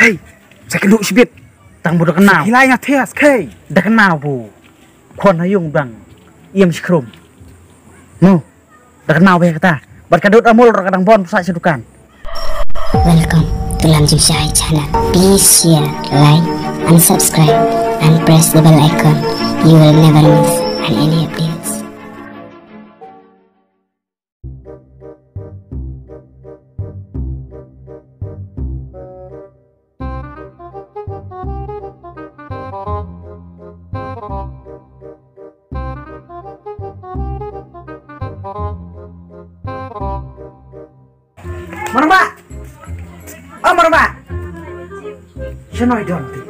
Kay, saya kenal sibit. Tang bodoh kenal. Hilai ngatias, Kay. Dah kenal bu. Kon hayung bang. Iem skrum. No. Dah kenal be kata. Berkadut amul kadang bon pusat sedukan. Welcome to Lam Jim Shai channel. Please share, like, and subscribe, and press the bell icon. You will never miss any updates. Marba. Oh marba. Sino idon ti?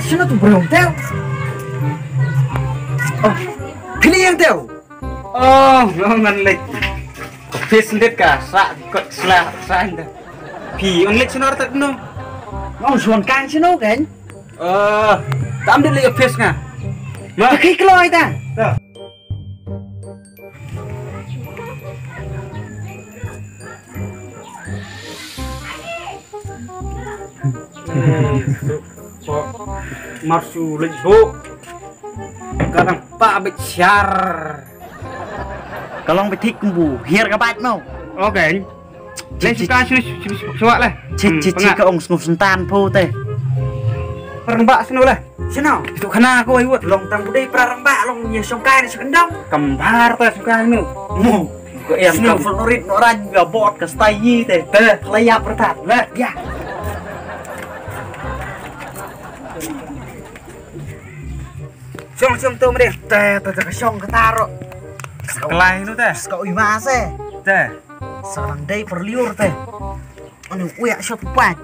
Sino tu berong teu? Oh, pilih yang teu. Oh, ngan lek. Face ndet ka sa kot sla sa anda. Pi on lek sinor tak no. Ngong suan kang sino kan? Tam dit lek face nga. Ma, Kaki keloi ta. ta. Marsu lek bu. Kadang pak bicar. Kalau betik kumbu, hiar kabat mau. Oke. Lên suka sini suka lah. Cik ke ong snup sentan po teh. Perembak sini lah. Sino? Itu kena aku iwat. Long tang budai prarembak long nya songkai ni sekendang. Kembar teh suka ini. Ko em sino favorit orang juga bot ke stay teh. Teh layak pertat lah. Ya. Song tu mending teh ke song ke taro. Kelai itu teh. Kau imase. Teh. Seorang day perliur teh. Anu kuyak shot pat.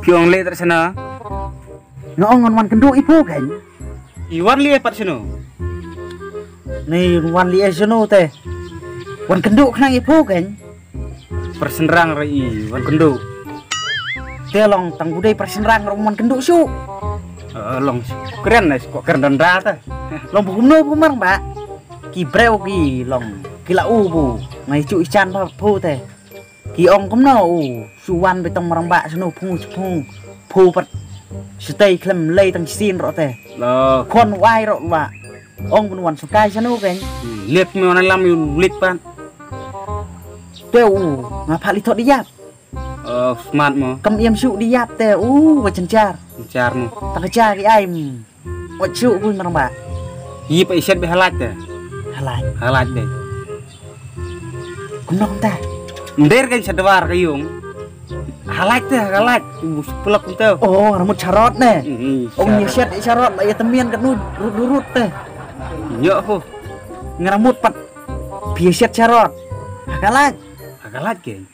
Piong le ter sana. Ngong wan kendu ibu kan. Iwan li pat sino. Nih wan li esno teh. Wan kendu kenang ibu kan. Persenrang rai wan kendo. Teh long tang budai persenrang wan kendu su. Long keren lah kok keren dan rata. Long bukum no pumar mbak. Ki breu ki long kila bu. Ngai cu ican pu teh. Ki ong kum no suwan betong marang mbak seno phung pu pat stay klem lay tang sin ro teh. Lo Kon wai ro mbak. Ong pun sukai seno kan. lihat mi orang lam yun lik pan. Teh ngapa li thot diap. Smart mo. Kam yam su diap teh wacencar. Car mo. Tak kejar ki ai. Wacu pun marang mbak. Yi pa iset be halat teh. Halai. Halat deh. Kum nong teh. Nder kan sadawar kayung. Halat teh halat. Sepulak teh. Oh, rambut carot nih. Ong Ong nyesiat carot ya temian kan urut teh. Yo aku. Ngeramut pat. Biasiat carot. Hakalat. Halat ke.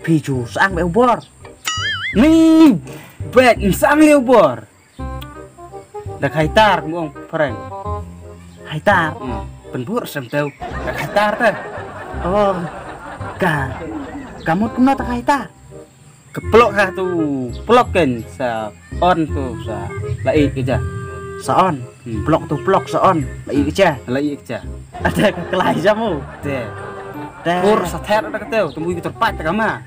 Biju sang be ubor. Nih, bet sang liu bor. Dak haitar mong pereng. Haitar. Penbur sem teu. Dak haitar teh. Oh. Kamu kemana tak haitar? Keplok kah tu. Plok kan sa on tu sa lai keja. Saon. Blok tu blok saon. Lai keja. Lai keja. Ada kelai jamu. Teh. Teh. Pur sa ther dak teu temu kita terpat tak ma.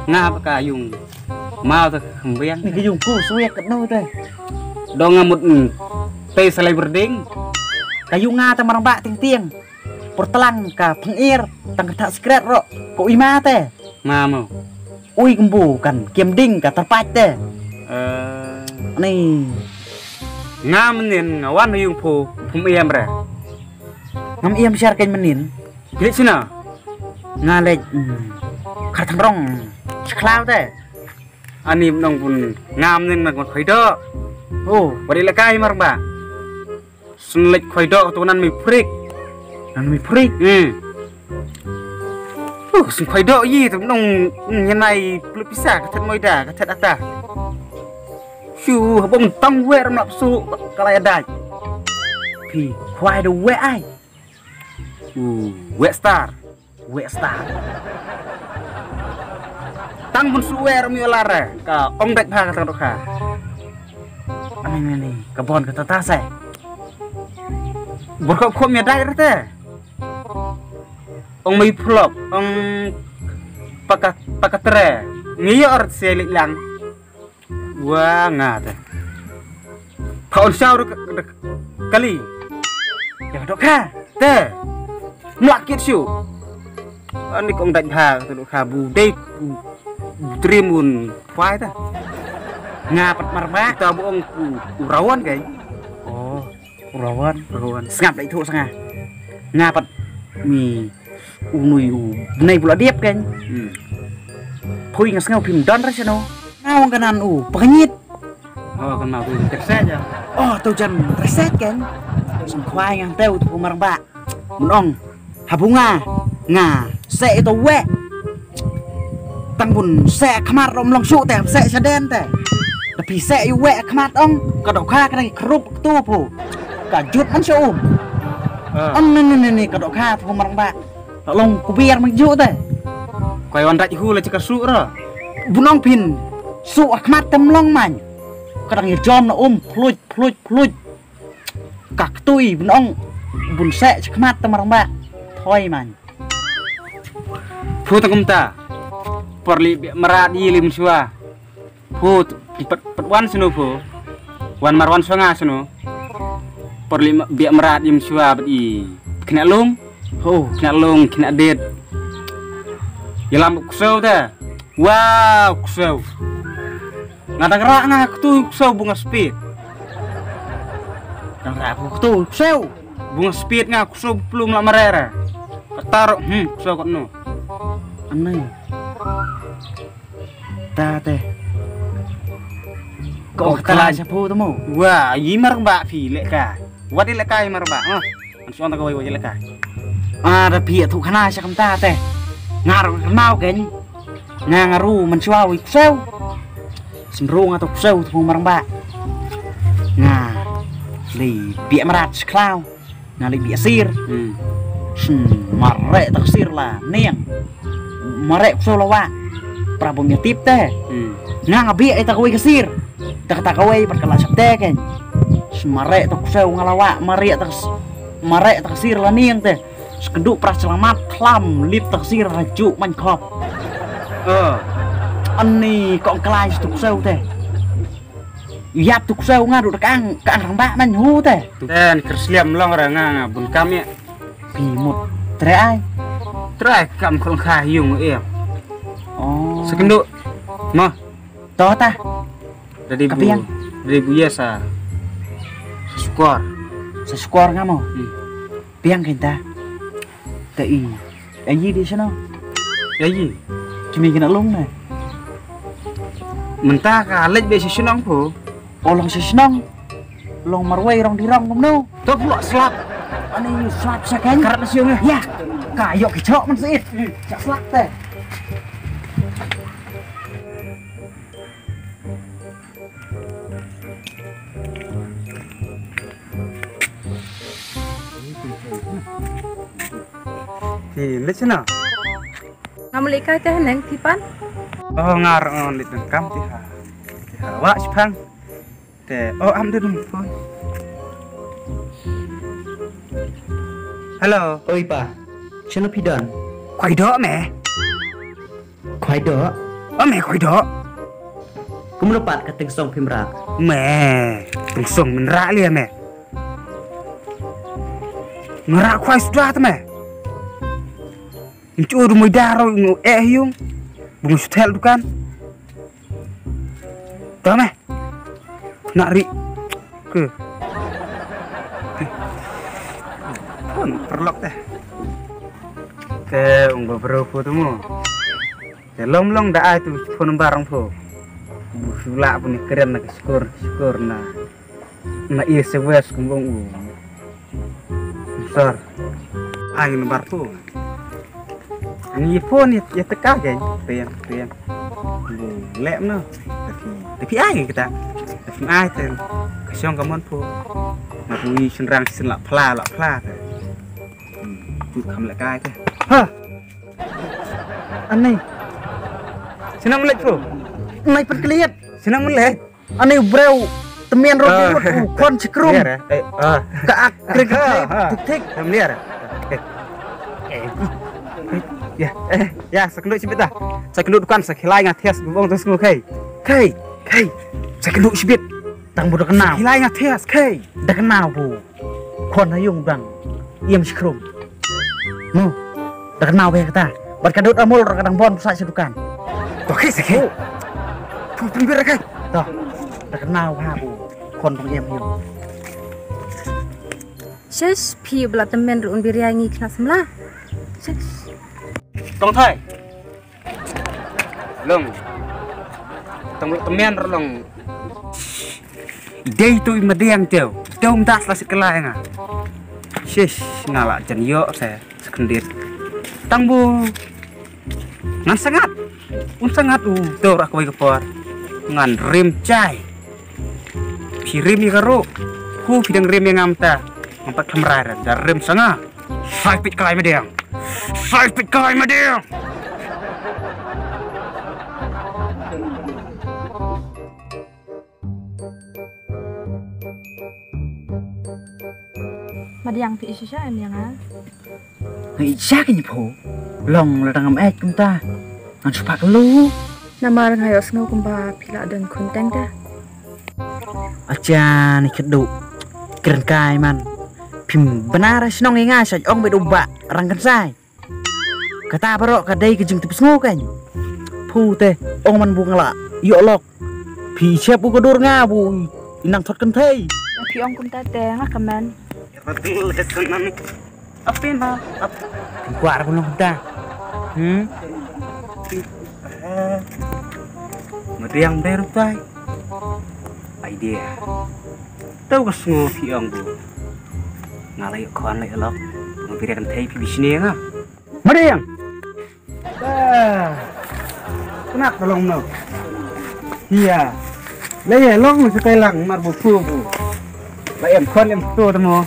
Ngap ka yung mau teh kembiang. Ni kejungku suyak ketemu teh. Dong ngamut teh selai berding. Kayu nga ta marang bak ting-ting. Portelang ka pengir tang ketak skret ro. Ko ima teh. Mamo. Ui kembu kan kiem ding ka terpat teh. Nih. Ngamenin ngawan yung pum iam bre. Ngam iam share kain menin. Bilik sina. Ngalej kartang rong seklau teh. Ani nong pun ngamenin nak khoi do. Oh, Wadi lekai mar ba. Sunlek khoi do tunan mi prik. nan mi prik. Sun khoi do yi tu nong nyenai plu pisah ka thet moida ka thet ata. Shu bông tong we ram lap su kalai adai. Pi khoai do we ai. We star. We star. Tang pun suwe ram yo lara ka ong dek pha ka tang kha. Ani kebon ke tatase. Berkop-kop mi dai rete. ong may plop ong pakatre ngayor selik lang wah ngat paul saur kali ya dok ha te ngelakit siu ani kong daj ha tu kha bu dei trimun kwai ta ngapat marba kita bu ong urawan kai oh urawan urawan ngap lại thu sang ngapat mi unui nei pula diep kan phui ngas ngau pim don ra chano ngau kanan pengit oh kenal tu terset ya oh tu jan reset kan sang khoai ngang teu tu marang ba mun habunga nga se itu we tangun se khamat rom long su te se saden te tapi se yu we khamat ong ka dok kha ka krup tu pu ka jut man su ong ni ka dok kha tu marang ba long ku biar mang ju te koi wan raj hu la cika su ra bunong pin su khamat tem long man ka dang jom na pluj ka tui bunong bun se khamat tem marang ba thoi man phu tangum ta porli merat yilim suwa phu pet wan sunu phu wan marwan songa sunu porli biak merat yim suwa bi kena lung kena det yalam kusau ta wow kusau ngadang rak ngak tu kusau bunga speed dang ra tu kusau bunga speed ngak kusau belum la merera taruh kusau kot no anai ta te kok kala sapu temu wah yimar mbak phi lek ka wadi lek ka yimar mbak an suan ta ko wai lek ka ada pia tu khana sa kamta te ngar mau ken ngaru man chwa wi kusau semrung atau kusau tu marang ba nga li bia marat sklau na li bia sir mare taksir la niang mare kusau lawa prabumnya tip teh nga ngabi ay takaway kasir takaway pat kala sabte ken mare tak kusau ngalawa mare taksir la niang teh sekenduk pras selamat klam lip taksir raju man khop ani kok kelai tuk sau teh yap tuk sau ngadu kang rang ba man hu teh ten kersliam long ra nga bun kami bimut trai kam khol kha yung em oh sekenduk mah to ta dari bu yesa seskor ngamo piang kita tei ayi di sana ayi kimi kena long ne mentah ka lej be sisunong po olong sisunong long marway rong dirong no to pula slap ani slap sakan karat siung ya kayo kicok man seit cak slap teh lej sana Ngamulika teh neng tipan oh ngar on lit kam tiha wa sipang te oh am de dum phone hello oi pa chano pidan khoi do me khoi do me khoi do kum lepat ka ting song pimrak me ting song min ra lia me ngara khoi sudah te me Incu rumah daro ngo yung bungus hotel dukan. Tahu meh? Nak ri ke? Pun perlok teh. Ke beberapa tu mu. Long dah itu pun barang po. Busula pun keren nak syukur na. Na iya sewes kumbung besar. Angin barpo. Ni pun ya tekah kan pian lek no tapi ai kita tapi ai tu kesiong kaman po ngapui senrang senlak pla tu kam lek kai tu ha anai senang lek po nai perkeliat senang lek anai breu temian roti kon cikrum ka ak tik temian Ya, ya, sekenduk sibit dah. Sekenduk dukan sekilai ngatias bubong terus ngukei. Kei, sekenduk sibit. Tang budak kenal. Sekilai ngatias, kei. Dah kenal bu. Kon hayung bang. Iem skrum. Nu, dah kenal be kata. Bat kadut amul kadang bon pusat sedukan. Toh kei sekei. Tuh pinggir kei. Toh, dah kenal ha bu. Kon pang iem yung. Ses pi belah temen ruun biriangi kena semlah. Ses. Tong thai. Long. Tong temen long. Day tu imadiang teu. Teu mtas la sekelai nga. Shish ngala jan yo saya sekendit. Tang bu. Ngan sangat. Sangat teu rak koi kepor. Ngan rim cai. Pi rim ni karo. Ku pidang rim yang ngamta. Empat kamera dan rim sangat. Sai pit kelai madiang. Sai pit kelai madiang. Madiang pi isya yang ah. Ngai siya kini po. Long la dangam kum ta. Ngan supak lu. Nama orang hayos nu kumpa pila dan konteng dah. Acha ni kedu. Keren kai man. Pim benar senong inga sa ong be domba rangkan sai. Kata barok kadai kejeng tipis ngokan. Pu teh ong man bu ngala. Yo lok. Pi siap bu kedur nga bu. Inang thot kan thei. Pi ong kum ta teng ah kaman. Betul kesenang. Apa na? Kuar pun kita. Madiang baru tay. Idea. Tahu kesengo piang bu. Ngalai kawan lagi lok. Ngapirakan tay pi bisini nga. Madiang. Kenak tolong no. Iya. Laya long sekali lang marbu bu. Lah em kon em tu temu.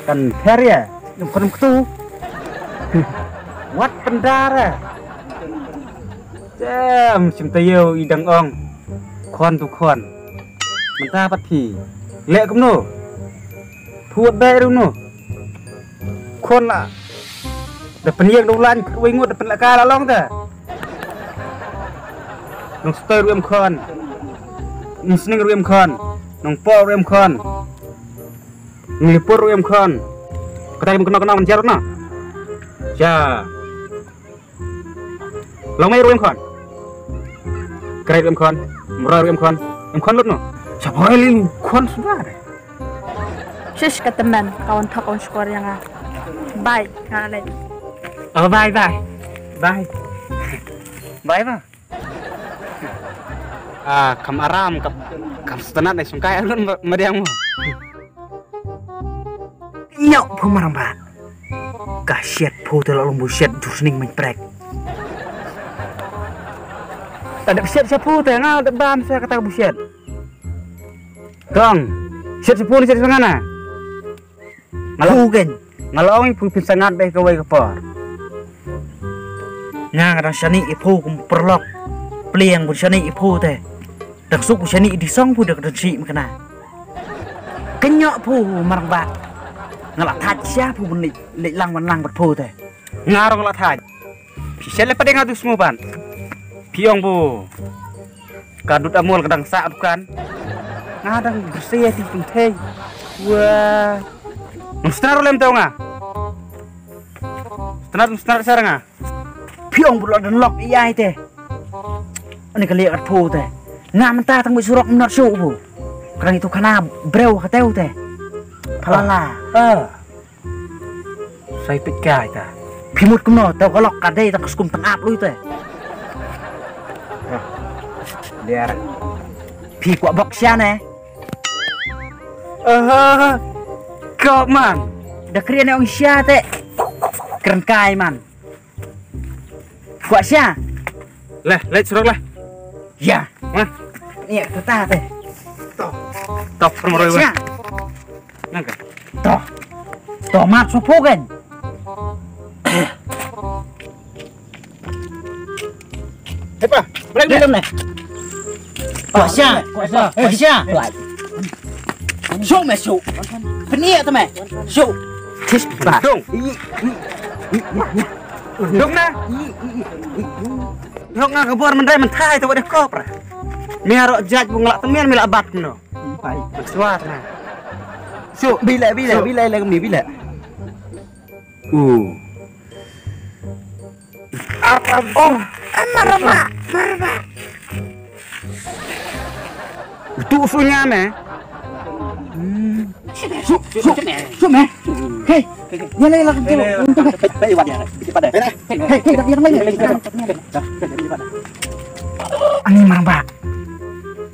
Kan feria. Em kon tu. Wat pendara. Jam cintayo idang ong. Kon tu kon. Mentah pati. Lek kum no. Puat bae no. Kon lah. Da peniang dolan kuwi ngut da penlaka lalong ta. Nong stay ruem kon. Nong sning ruem kon. Nong po ruem kon. Ngelipur ruem kon. Kata yang kena menjarut na. Ya. Long mai ruem kon. Krai ruem kon. Murah ruem kon. Em kon lut no. Siapa lagi kon sudah. Ses ka teman kawan thak on skor yang ah. Bye kale. Oh bye. Bye ba. Kam aram kam setenat dai sungkai alun madiang mo. Nyok pemarang ba. Kasiat po terlalu buset jusning menprek. Tak ada buset siapa teh ngau tak bam saya kata buset. Dong. Siat sepuluh siat sangana. Malu kan. Ngalong pu sangat deh kawai kepor. Nga kadang shani ipo kum perlok. Pliang bu shani ipo teh. Dak suk bu shani di song pu dak si makna. Kenyok pu marang ba. Ngalak thaj sia pu bun lek lang wan lang bat pu teh. Ngarong la thaj. Pi sele pade ngadu semua ban. Piong bu. Kadut amul kadang sak bukan. Ngadang bersih di penting. Wah. Mustrar lem tau nga. Mustrar sarang nga. Piong bu dan lok iya teh. Ini kali kat pu teh. Nga mentah tang surok menor su bu. Kadang itu kana breu kateu teh. Palala. Saya pikir ta. Pimut kuno tau kolok kadai tang skum tang ap lu teh. Biar. Pi kuak bok sia ne. Kau man. Dah krian ong sia teh. Keren kai man. Kuak sia. Lah, let surok lah. Ya. Mah. Ni kata teh. Tok permoroi Sia. Nangka. Toh. Tomat sopo kan. Hepa, break Belum nih. Kuak sia. Kuak sia. Show me show. Penia tu me. Show. Tis ba. Dong. Dong na. Dong nga kabur mendai mentai tu dah kop ra. Merok jaj bunglak temen mila abat no. Pai. Suat na. Su bila lah kami bila. Apa oh, marba. Itu usulnya me. Su me. Hei. Ya lah kami. Pai wadia. Pada. Hei, tak yang lain. Ani marba.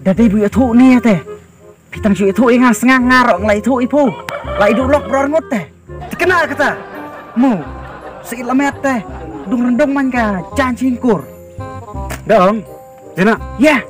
Dadi bu thu ni teh. Pitang cu thu ingat sengang ngarok nglai thu ipu. Lai dulok brongot teh. Kenal kata. Mu. Seilamet teh. Dung rendong man ka chan cingkur. Dong. Jena. Ya.